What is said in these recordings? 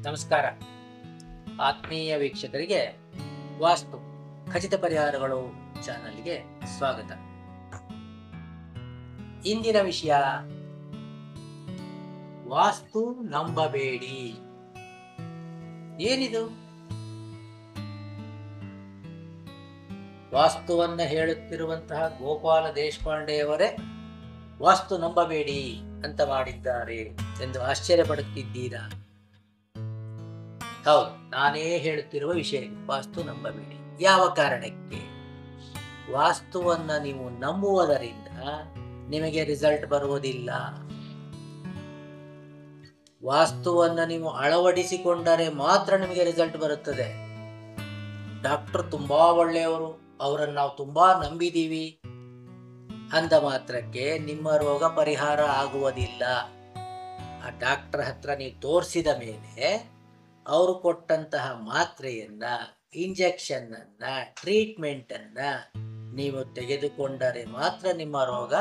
ನಮಸ್ಕಾರ ಆತ್ಮೀಯ ವೀಕ್ಷಕರಿಗೆ ವಾಸ್ತು ಖಚಿತ ಪರಿಹಾರಗಳು ಚಾನಲ್ಗೆ ಸ್ವಾಗತ. ಇಂದಿನ ವಿಷಯ ವಾಸ್ತು ನಂಬಬೇಡಿ. ಏನಿದು? ವಾಸ್ತುವನ್ನ ಹೇಳುತ್ತಿರುವಂತಹ ಗೋಪಾಲ ದೇಶಪಾಂಡೆಯವರೇ ವಾಸ್ತು ನಂಬಬೇಡಿ ಅಂತ ಮಾಡಿದ್ದಾರೆ ಎಂದು ಆಶ್ಚರ್ಯ ಪಡುತ್ತಿದ್ದೀರಾ? ಹೌದು, ನಾನೇ ಹೇಳುತ್ತಿರುವ ವಿಷಯ. ವಾಸ್ತು ನಂಬಬೇಡಿ. ಯಾವ ಕಾರಣಕ್ಕೆ? ವಾಸ್ತುವನ್ನ ನೀವು ನಂಬುವುದರಿಂದ ನಿಮಗೆ ರಿಸಲ್ಟ್ ಬರುವುದಿಲ್ಲ. ವಾಸ್ತುವನ್ನ ನೀವು ಅಳವಡಿಸಿಕೊಂಡರೆ ಮಾತ್ರ ನಿಮಗೆ ರಿಸಲ್ಟ್ ಬರುತ್ತದೆ. ಡಾಕ್ಟರ್ ತುಂಬಾ ಒಳ್ಳೆಯವರು, ಅವರನ್ನು ನಾವು ತುಂಬಾ ನಂಬಿದೀವಿ ಅಂದ ಮಾತ್ರಕ್ಕೆ ನಿಮ್ಮ ರೋಗ ಪರಿಹಾರ ಆಗುವುದಿಲ್ಲ. ಆ ಡಾಕ್ಟರ್ ಹತ್ರ ನೀವು ತೋರಿಸಿದ ಮೇಲೆ ಅವರು ಕೊಟ್ಟಂತಹ ಮಾತ್ರೆಯನ್ನ, ಇಂಜೆಕ್ಷನ್ ಅನ್ನ, ಟ್ರೀಟ್ಮೆಂಟ್ ಅನ್ನ ನೀವು ತೆಗೆದುಕೊಂಡರೆ ಮಾತ್ರ ನಿಮ್ಮ ರೋಗ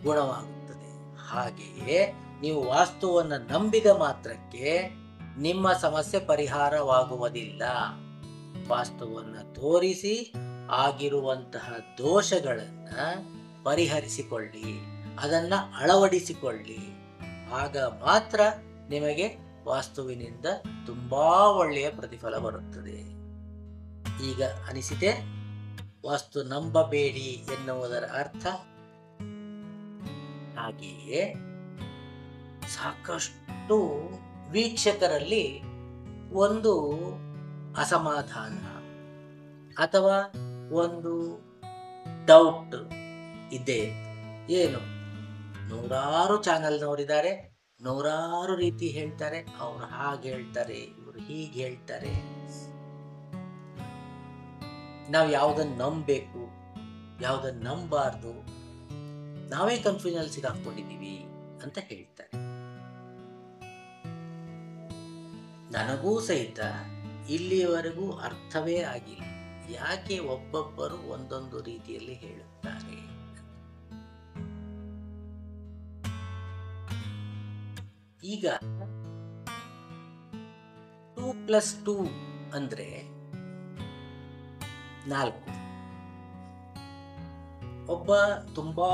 ಗುಣವಾಗುತ್ತದೆ. ಹಾಗೆಯೇ ನೀವು ವಾಸ್ತುವನ್ನು ನಂಬಿದ ಮಾತ್ರಕ್ಕೆ ನಿಮ್ಮ ಸಮಸ್ಯೆ ಪರಿಹಾರವಾಗುವುದಿಲ್ಲ. ವಾಸ್ತುವನ್ನು ತೋರಿಸಿ ಆಗಿರುವಂತಹ ದೋಷಗಳನ್ನ ಪರಿಹರಿಸಿಕೊಳ್ಳಿ, ಅದನ್ನ ಅಳವಡಿಸಿಕೊಳ್ಳಿ. ಆಗ ಮಾತ್ರ ನಿಮಗೆ ವಾಸ್ತುವಿನಿಂದ ತುಂಬಾ ಒಳ್ಳೆಯ ಪ್ರತಿಫಲ ಬರುತ್ತದೆ. ಈಗ ಅನಿಸಿದೆ ವಾಸ್ತು ನಂಬಬೇಡಿ ಎನ್ನುವುದರ ಅರ್ಥ? ಹಾಗೆಯೇ ಸಾಕಷ್ಟು ವೀಕ್ಷಕರಲ್ಲಿ ಒಂದು ಅಸಮಾಧಾನ ಅಥವಾ ಒಂದು ಡೌಟ್ ಇದೆ. ಏನು? ನೂರಾರು ಚಾನಲ್ ನೋಡಿದ್ದಾರೆ, ನೂರಾರು ರೀತಿ ಹೇಳ್ತಾರೆ, ಅವ್ರು ಹಾಗೆ ಹೇಳ್ತಾರೆ, ಇವರು ಹೀಗೆ ಹೇಳ್ತಾರೆ. ನಾವು ಯಾವುದನ್ನು ನಂಬಬೇಕು, ಯಾವುದನ್ನು ನಂಬಾರ್ದು, ನಾವೇ ಕನ್ಫ್ಯೂಷನ್ ಸಿಗಾಕೊಂಡಿದ್ದೀವಿ ಅಂತ ಹೇಳ್ತಾರೆ. ನನಗೂ ಸಹಿತ ಇಲ್ಲಿಯವರೆಗೂ ಅರ್ಥವೇ ಆಗಿಲ್ಲ, ಯಾಕೆ ಒಬ್ಬೊಬ್ಬರು ಒಂದೊಂದು ರೀತಿಯಲ್ಲಿ ಹೇಳುತ್ತಾರೆ. ಈಗ 2+2 ಅಂದ್ರೆ 4. ಒಬ್ಬ ತುಂಬಾ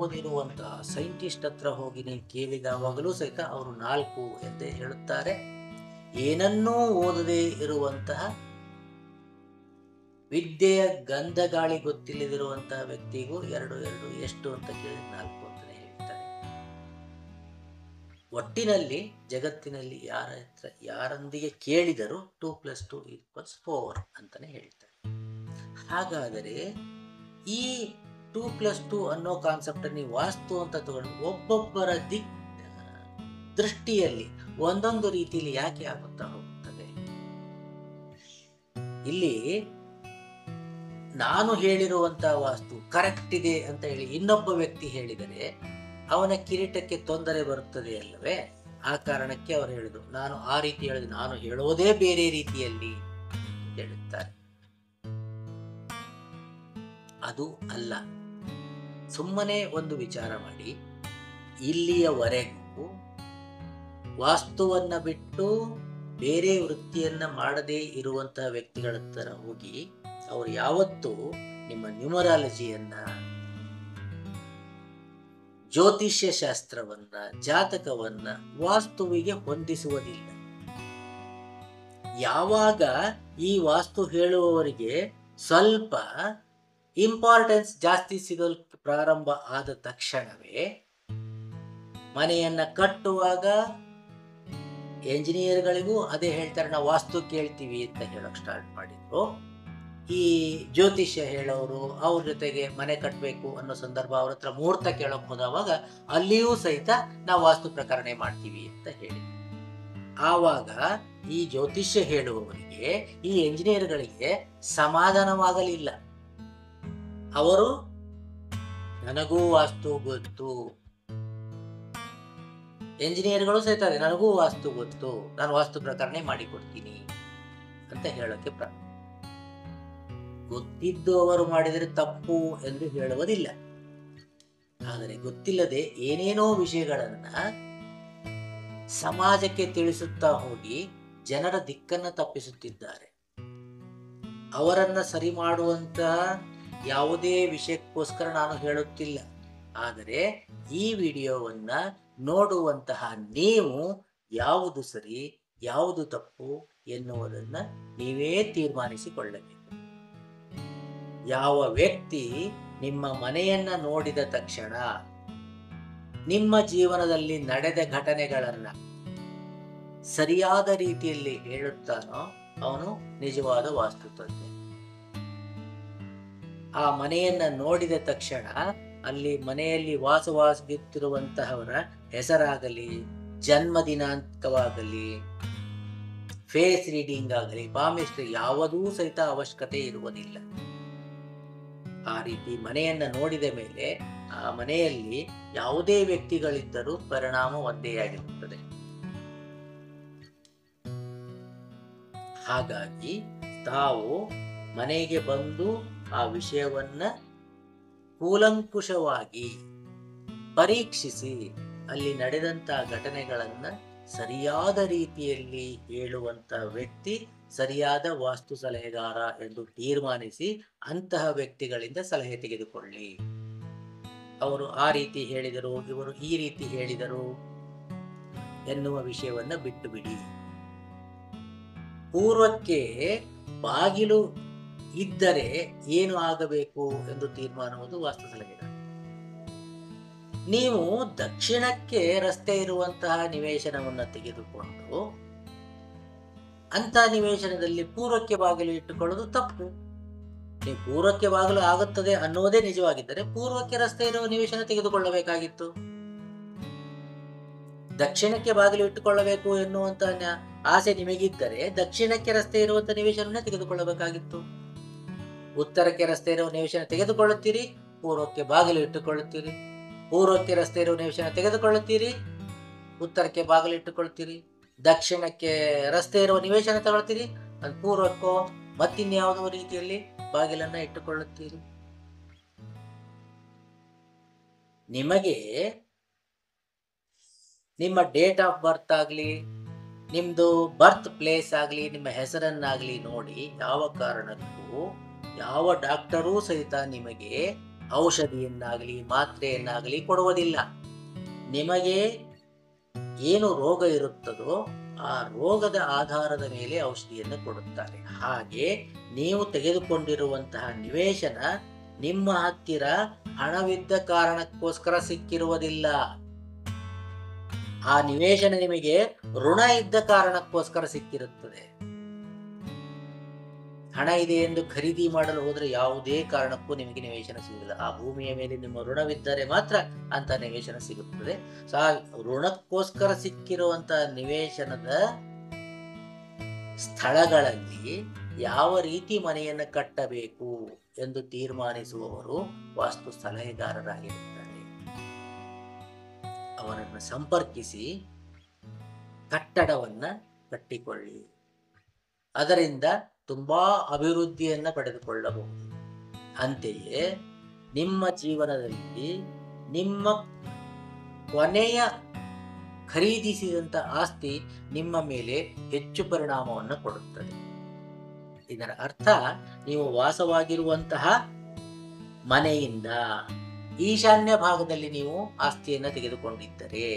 ಓದಿರುವಂತಹ ಸೈಂಟಿಸ್ಟ್ ಹತ್ರ ಹೋಗಿ ನೀವು ಕೇಳಿದವಾಗಲೂ ಸಹಿತ ಅವರು 4 ಎಂದೇ ಹೇಳುತ್ತಾರೆ. ಏನನ್ನೂ ಓದದೇ ಇರುವಂತಹ, ವಿದ್ಯೆಯ ಗಂಧ ಗಾಳಿ ಗೊತ್ತಿಲ್ಲದಿರುವಂತಹ ವ್ಯಕ್ತಿಗೂ 2 ಎಷ್ಟು ಅಂತ ಕೇಳಿದ 4 ಅಂತಾನೆ ಹೇಳ್ತಾರೆ. ಒಟ್ಟಿನಲ್ಲಿ ಜಗತ್ತಿನಲ್ಲಿ ಯಾರೊಂದಿಗೆ ಕೇಳಿದರೂ 2+2 = 4 ಅಂತಾನೆ ಹೇಳ್ತಾರೆ. ಹಾಗಾದರೆ ಈ 2+2 ಅನ್ನೋ ಕಾನ್ಸೆಪ್ಟ್ ನೀವು ವಾಸ್ತು ಅಂತ ತಗೊಂಡು ಒಬ್ಬೊಬ್ಬರ ದೃಷ್ಟಿಯಲ್ಲಿ ಒಂದೊಂದು ರೀತಿಯಲ್ಲಿ ಯಾಕೆ ಆಗುತ್ತಾ ಹೋಗುತ್ತದೆ? ಇಲ್ಲಿ ನಾನು ಹೇಳಿರುವಂತಹ ವಾಸ್ತು ಕರೆಕ್ಟ್ ಇದೆ ಅಂತ ಹೇಳಿ ಇನ್ನೊಬ್ಬ ವ್ಯಕ್ತಿ ಹೇಳಿದರೆ ಅವನ ಕಿರೀಟಕ್ಕೆ ತೊಂದರೆ ಬರುತ್ತದೆ ಅಲ್ಲವೇ? ಆ ಕಾರಣಕ್ಕೆ ಅವರು ಹೇಳಿದ್ರು, ನಾನು ಆ ರೀತಿ ಹೇಳಿದೆ, ನಾನು ಹೇಳೋದೇ ಬೇರೆ ರೀತಿಯಲ್ಲಿ ಹೇಳುತ್ತಾರೆ. ಅದು ಅಲ್ಲ. ಸುಮ್ಮನೆ ಒಂದು ವಿಚಾರ ಮಾಡಿ. ಇಲ್ಲಿಯವರೆಗೂ ವಾಸ್ತುವನ್ನ ಬಿಟ್ಟು ಬೇರೆ ವೃತ್ತಿಯನ್ನ ಮಾಡದೇ ಇರುವಂತಹ ವ್ಯಕ್ತಿಗಳ ಹತ್ರ ಹೋಗಿ ಅವರು ಯಾವತ್ತೂ ನಿಮ್ಮ ನ್ಯೂಮರಾಲಜಿಯನ್ನ, ಜ್ಯೋತಿಷ್ಯ ಶಾಸ್ತ್ರವನ್ನ, ಜಾತಕವನ್ನ ವಾಸ್ತುವಿಗೆ ಹೊಂದಿಸುವುದಿಲ್ಲ. ಯಾವಾಗ ಈ ವಾಸ್ತು ಹೇಳುವವರಿಗೆ ಸ್ವಲ್ಪ ಇಂಪಾರ್ಟೆನ್ಸ್ ಜಾಸ್ತಿ ಸಿಗಲು ಪ್ರಾರಂಭ ಆದ ತಕ್ಷಣವೇ ಮನೆಯನ್ನ ಕಟ್ಟುವಾಗ ಎಂಜಿನಿಯರ್ಗಳಿಗೂ ಅದೇ ಹೇಳ್ತಾರೆ, ನಾವು ವಾಸ್ತು ಕೇಳ್ತೀವಿ ಅಂತ ಹೇಳಕ್ ಸ್ಟಾರ್ಟ್ ಮಾಡಿದ್ರು. ಈ ಜ್ಯೋತಿಷ್ಯ ಹೇಳೋರು ಅವ್ರ ಜೊತೆಗೆ ಮನೆ ಕಟ್ಟಬೇಕು ಅನ್ನೋ ಸಂದರ್ಭ ಅವ್ರ ಹತ್ರ ಮುಹೂರ್ತ ಕೇಳಕ್ ಹೋದವಾಗ ಅಲ್ಲಿಯೂ ಸಹಿತ ನಾವು ವಾಸ್ತು ಪ್ರಕರಣ ಮಾಡ್ತೀವಿ ಅಂತ ಹೇಳಿ, ಆವಾಗ ಈ ಜ್ಯೋತಿಷ್ಯ ಹೇಳುವವರಿಗೆ, ಈ ಎಂಜಿನಿಯರ್ಗಳಿಗೆ ಸಮಾಧಾನವಾಗಲಿಲ್ಲ. ಅವರು ನನಗೂ ವಾಸ್ತು ಗೊತ್ತು, ಎಂಜಿನಿಯರ್ಗಳು ಸಹಿತ ನನಗೂ ವಾಸ್ತು ಗೊತ್ತು, ನಾನು ವಾಸ್ತು ಪ್ರಕರಣ ಮಾಡಿಕೊಡ್ತೀನಿ ಅಂತ ಹೇಳೋಕೆ ಗೊತ್ತಿದ್ದು ಅವರು ಮಾಡಿದರೆ ತಪ್ಪು ಎಂದು ಹೇಳುವುದಿಲ್ಲ. ಆದರೆ ಗೊತ್ತಿಲ್ಲದೆ ಏನೇನೋ ವಿಷಯಗಳನ್ನ ಸಮಾಜಕ್ಕೆ ತಿಳಿಸುತ್ತಾ ಹೋಗಿ ಜನರ ದಿಕ್ಕನ್ನು ತಪ್ಪಿಸುತ್ತಿದ್ದಾರೆ. ಅವರನ್ನ ಸರಿ ಮಾಡುವಂತಹ ಯಾವುದೇ ವಿಷಯಕ್ಕೋಸ್ಕರ ನಾನು ಹೇಳುತ್ತಿಲ್ಲ. ಆದರೆ ಈ ವಿಡಿಯೋವನ್ನ ನೋಡುವಂತಹ ನೀವು ಯಾವುದು ಸರಿ ಯಾವುದು ತಪ್ಪು ಎನ್ನುವುದನ್ನ ನೀವೇ ತೀರ್ಮಾನಿಸಿಕೊಳ್ಳಬೇಕು. ಯಾವ ವ್ಯಕ್ತಿ ನಿಮ್ಮ ಮನೆಯನ್ನ ನೋಡಿದ ತಕ್ಷಣ ನಿಮ್ಮ ಜೀವನದಲ್ಲಿ ನಡೆದ ಘಟನೆಗಳನ್ನ ಸರಿಯಾದ ರೀತಿಯಲ್ಲಿ ಹೇಳುತ್ತಾನೋ ಅವನು ನಿಜವಾದ ವಾಸ್ತುತಜ್ಞ. ಆ ಮನೆಯನ್ನ ನೋಡಿದ ತಕ್ಷಣ ಅಲ್ಲಿ ಮನೆಯಲ್ಲಿ ವಾಸವಾಗಿರುತ್ತಿರುವಂತಹವರ ಹೆಸರಾಗಲಿ, ಜನ್ಮ ದಿನಾಂಕವಾಗಲಿ, ಫೇಸ್ ರೀಡಿಂಗ್ ಆಗಲಿ, ಪಾಮಿಸ್ಟ್ರಿ ಯಾವುದೂ ಸಹಿತ ಅವಶ್ಯಕತೆ ಇರುವುದಿಲ್ಲ. ಆ ರೀತಿ ಮನೆಯನ್ನ ನೋಡಿದ ಮೇಲೆ ಆ ಮನೆಯಲ್ಲಿ ಯಾವುದೇ ವ್ಯಕ್ತಿಗಳಿದ್ದರೂ ಪರಿಣಾಮ ಒಂದೇ ಆಗಿರುತ್ತದೆ. ಹಾಗಾಗಿ ತಾವು ಮನೆಗೆ ಬಂದು ಆ ವಿಷಯವನ್ನ ಕೂಲಂಕುಷವಾಗಿ ಪರೀಕ್ಷಿಸಿ ಅಲ್ಲಿ ನಡೆದಂತಹ ಘಟನೆಗಳನ್ನ ಸರಿಯಾದ ರೀತಿಯಲ್ಲಿ ಹೇಳುವಂತ ವ್ಯಕ್ತಿ ಸರಿಯಾದ ವಾಸ್ತು ಸಲಹೆಗಾರ ಎಂದು ತೀರ್ಮಾನಿಸಿ ಅಂತಹ ವ್ಯಕ್ತಿಗಳಿಂದ ಸಲಹೆ ತೆಗೆದುಕೊಳ್ಳಿ. ಅವರು ಆ ರೀತಿ ಹೇಳಿದರು, ಇವರು ಈ ರೀತಿ ಹೇಳಿದರು ಎನ್ನುವ ವಿಷಯವನ್ನ ಬಿಟ್ಟು ಬಿಡಿ. ಪೂರ್ವಕ್ಕೆ ಬಾಗಿಲು ಇದ್ದರೆ ಏನು ಆಗಬೇಕು ಎಂದು ತೀರ್ಮಾನಿಸುವುದು ವಾಸ್ತು ಸಲಹೆಗಾರ. ನೀವು ದಕ್ಷಿಣಕ್ಕೆ ರಸ್ತೆ ಇರುವಂತಹ ನಿವೇಶನವನ್ನು ತೆಗೆದುಕೊಂಡು ಅಂತ ನಿವೇಶನದಲ್ಲಿ ಪೂರ್ವಕ್ಕೆ ಬಾಗಿಲು ಇಟ್ಟುಕೊಳ್ಳೋದು ತಪ್ಪು. ನೀವು ಪೂರ್ವಕ್ಕೆ ಬಾಗಿಲು ಆಗುತ್ತದೆ ಅನ್ನುವುದೇ ನಿಜವಾಗಿದ್ದರೆ ಪೂರ್ವಕ್ಕೆ ರಸ್ತೆ ಇರುವ ನಿವೇಶನ ತೆಗೆದುಕೊಳ್ಳಬೇಕಾಗಿತ್ತು. ದಕ್ಷಿಣಕ್ಕೆ ಬಾಗಿಲು ಇಟ್ಟುಕೊಳ್ಳಬೇಕು ಎನ್ನುವಂತ ಆಸೆ ನಿಮಗಿದ್ದರೆ ದಕ್ಷಿಣಕ್ಕೆ ರಸ್ತೆ ಇರುವಂತಹ ನಿವೇಶನ ತೆಗೆದುಕೊಳ್ಳಬೇಕಾಗಿತ್ತು. ಉತ್ತರಕ್ಕೆ ರಸ್ತೆ ಇರುವ ನಿವೇಶನ ತೆಗೆದುಕೊಳ್ಳುತ್ತೀರಿ, ಪೂರ್ವಕ್ಕೆ ಬಾಗಿಲು ಇಟ್ಟುಕೊಳ್ಳುತ್ತೀರಿ. ಪೂರ್ವಕ್ಕೆ ರಸ್ತೆ ಇರುವ ನಿವೇಶನ ತೆಗೆದುಕೊಳ್ಳುತ್ತೀರಿ, ಉತ್ತರಕ್ಕೆ ಬಾಗಿಲು ಇಟ್ಟುಕೊಳ್ತೀರಿ. ದಕ್ಷಿಣಕ್ಕೆ ರಸ್ತೆ ಇರುವ ನಿವೇಶನ ತಗೊಳ್ತೀರಿ, ಅದು ಪೂರ್ವಕ್ಕೋ ಮತ್ತಿನ್ಯಾವುದೋ ರೀತಿಯಲ್ಲಿ ಬಾಗಿಲನ್ನ ಇಟ್ಟುಕೊಳ್ಳುತ್ತೀರಿ. ನಿಮಗೆ ನಿಮ್ಮ ಡೇಟ್ ಆಫ್ ಬರ್ತ್ ಆಗ್ಲಿ, ನಿಮ್ದು ಬರ್ತ್ ಪ್ಲೇಸ್ ಆಗ್ಲಿ, ನಿಮ್ಮ ಹೆಸರನ್ನಾಗ್ಲಿ ನೋಡಿ ಯಾವ ಕಾರಣಕ್ಕೂ ಯಾವ ಡಾಕ್ಟರೂ ಸಹಿತ ನಿಮಗೆ ಔಷಧಿಯನ್ನಾಗಲಿ ಮಾತ್ರೆಯನ್ನಾಗಲಿ ಕೊಡುವುದಿಲ್ಲ. ನಿಮಗೆ ಏನು ರೋಗ ಇರುತ್ತದೋ ಆ ರೋಗದ ಆಧಾರದ ಮೇಲೆ ಔಷಧಿಯನ್ನು ಕೊಡುತ್ತಾರೆ. ಹಾಗೆ ನೀವು ತೆಗೆದುಕೊಂಡಿರುವಂತಹ ನಿವೇಶನ ನಿಮ್ಮ ಹತ್ತಿರ ಹಣವಿದ್ದ ಕಾರಣಕ್ಕೋಸ್ಕರ ಸಿಕ್ಕಿರುವುದಿಲ್ಲ. ಆ ನಿವೇಶನ ನಿಮಗೆ ಋಣ ಇದ್ದ ಕಾರಣಕ್ಕೋಸ್ಕರ ಸಿಕ್ಕಿರುತ್ತದೆ. ಹಣ ಇದೆ ಎಂದು ಖರೀದಿ ಮಾಡಲು ಹೋದ್ರೆ ಯಾವುದೇ ಕಾರಣಕ್ಕೂ ನಿಮಗೆ ನಿವೇಶನ ಸಿಗುವುದಿಲ್ಲ. ಆ ಭೂಮಿಯ ಮೇಲೆ ನಿಮ್ಮ ಋಣವಿದ್ದರೆ ಮಾತ್ರ ಅಂತ ನಿವೇಶನ ಸಿಗುತ್ತದೆ. ಋಣಕ್ಕೋಸ್ಕರ ಸಿಕ್ಕಿರುವಂತಹ ನಿವೇಶನದ ಸ್ಥಳಗಳಲ್ಲಿ ಯಾವ ರೀತಿ ಮನೆಯನ್ನು ಕಟ್ಟಬೇಕು ಎಂದು ತೀರ್ಮಾನಿಸುವವರು ವಾಸ್ತು ಸಲಹೆಗಾರರಾಗಿರುತ್ತಾರೆ. ಅವರನ್ನು ಸಂಪರ್ಕಿಸಿ ಕಟ್ಟಡವನ್ನ ಕಟ್ಟಿಕೊಳ್ಳಿ. ಅದರಿಂದ ತುಂಬಾ ಅಭಿವೃದ್ಧಿಯನ್ನ ಪಡೆದುಕೊಳ್ಳಬಹುದು. ಅಂತೆಯೇ ನಿಮ್ಮ ಜೀವನದಲ್ಲಿ ನಿಮ್ಮ ಕೊನೆಯ ಖರೀದಿಸಿದಂತ ಆಸ್ತಿ ನಿಮ್ಮ ಮೇಲೆ ಹೆಚ್ಚು ಪರಿಣಾಮವನ್ನು ಕೊಡುತ್ತದೆ. ಇದರ ಅರ್ಥ ನೀವು ವಾಸವಾಗಿರುವಂತಹ ಮನೆಯಿಂದ ಈಶಾನ್ಯ ಭಾಗದಲ್ಲಿ ನೀವು ಆಸ್ತಿಯನ್ನು ತೆಗೆದುಕೊಂಡಿದ್ದರೆ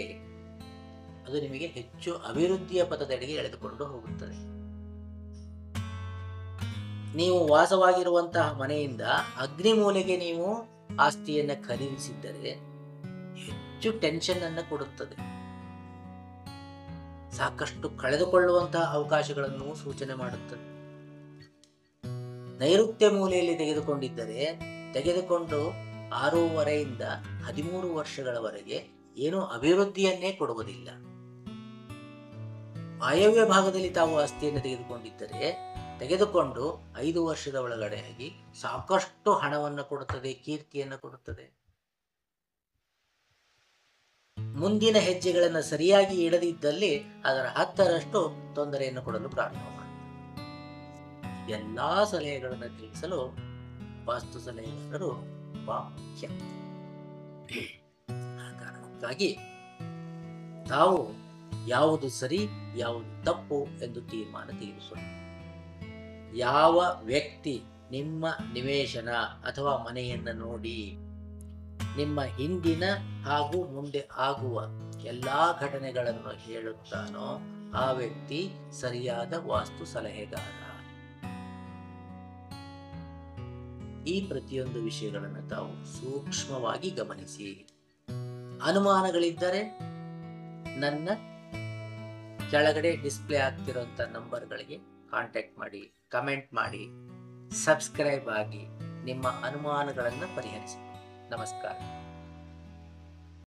ಅದು ನಿಮಗೆ ಹೆಚ್ಚು ಅಭಿವೃದ್ಧಿಯ ಪಥದೆಡೆಗೆ ಎಳೆದುಕೊಂಡು ಹೋಗುತ್ತದೆ. ನೀವು ವಾಸವಾಗಿರುವಂತಹ ಮನೆಯಿಂದ ಅಗ್ನಿ ಮೂಲೆಗೆ ನೀವು ಆಸ್ತಿಯನ್ನು ಖರೀದಿಸಿದ್ದರೆ ಹೆಚ್ಚು ಟೆನ್ಷನ್ ಅನ್ನು ಕೊಡುತ್ತದೆ. ಸಾಕಷ್ಟು ಕಳೆದುಕೊಳ್ಳುವಂತಹ ಅವಕಾಶಗಳನ್ನು ಸೂಚನೆ ಮಾಡುತ್ತದೆ. ನೈಋತ್ಯ ಮೂಲೆಯಲ್ಲಿ ತೆಗೆದುಕೊಂಡಿದ್ದರೆ ತೆಗೆದುಕೊಂಡು 6.5 13 ವರ್ಷಗಳವರೆಗೆ ಏನು ಅಭಿವೃದ್ಧಿಯನ್ನೇ ಕೊಡುವುದಿಲ್ಲ. ವಾಯವ್ಯ ಭಾಗದಲ್ಲಿ ತಾವು ಆಸ್ತಿಯನ್ನು ತೆಗೆದುಕೊಂಡಿದ್ದರೆ ತೆಗೆದುಕೊಂಡು 5 ವರ್ಷದ ಒಳಗಡೆಯಾಗಿ ಸಾಕಷ್ಟು ಹಣವನ್ನು ಕೊಡುತ್ತದೆ, ಕೀರ್ತಿಯನ್ನು ಕೊಡುತ್ತದೆ. ಮುಂದಿನ ಹೆಜ್ಜೆಗಳನ್ನು ಸರಿಯಾಗಿ ಇಡದಿದ್ದಲ್ಲಿ ಅದರ 10ರಷ್ಟು ತೊಂದರೆಯನ್ನು ಕೊಡಲು ಪ್ರಾರಂಭ ಮಾಡುತ್ತದೆ. ಎಲ್ಲಾ ಸಲಹೆಗಳನ್ನು ತಿಳಿಸಲು ವಾಸ್ತು ಸಲಹೆಗಾರರು ತುಂಬಾ ಮುಖ್ಯ. ಆ ಕಾರಣಕ್ಕಾಗಿ ತಾವು ಯಾವುದು ಸರಿ ಯಾವುದು ತಪ್ಪು ಎಂದು ತೀರ್ಮಾನ ತೆಗೆದುಕೊಳ್ಳಿ. ಯಾವ ವ್ಯಕ್ತಿ ನಿಮ್ಮ ನಿವೇಶನ ಅಥವಾ ಮನೆಯನ್ನು ನೋಡಿ ನಿಮ್ಮ ಹಿಂದಿನ ಹಾಗೂ ಮುಂದೆ ಆಗುವ ಎಲ್ಲಾ ಘಟನೆಗಳನ್ನು ಹೇಳುತ್ತಾನೋ ಆ ವ್ಯಕ್ತಿ ಸರಿಯಾದ ವಾಸ್ತು ಸಲಹೆಗಾರ. ಈ ಪ್ರತಿಯೊಂದು ವಿಷಯಗಳನ್ನು ತಾವು ಸೂಕ್ಷ್ಮವಾಗಿ ಗಮನಿಸಿ. ಅನುಮಾನಗಳಿದ್ದರೆ ನನ್ನ ಕೆಳಗಡೆ ಡಿಸ್ಪ್ಲೇ ಆಗ್ತಿರುವಂತ ನಂಬರ್ಗಳಿಗೆ ಕಾಂಟ್ಯಾಕ್ಟ್ ಮಾಡಿ, ಕಮೆಂಟ್ ಮಾಡಿ, ಸಬ್ಸ್ಕ್ರೈಬ್ ಆಗಿ ನಿಮ್ಮ ಅನುಮಾನಗಳನ್ನು ಪರಿಹರಿಸಿ. ನಮಸ್ಕಾರ.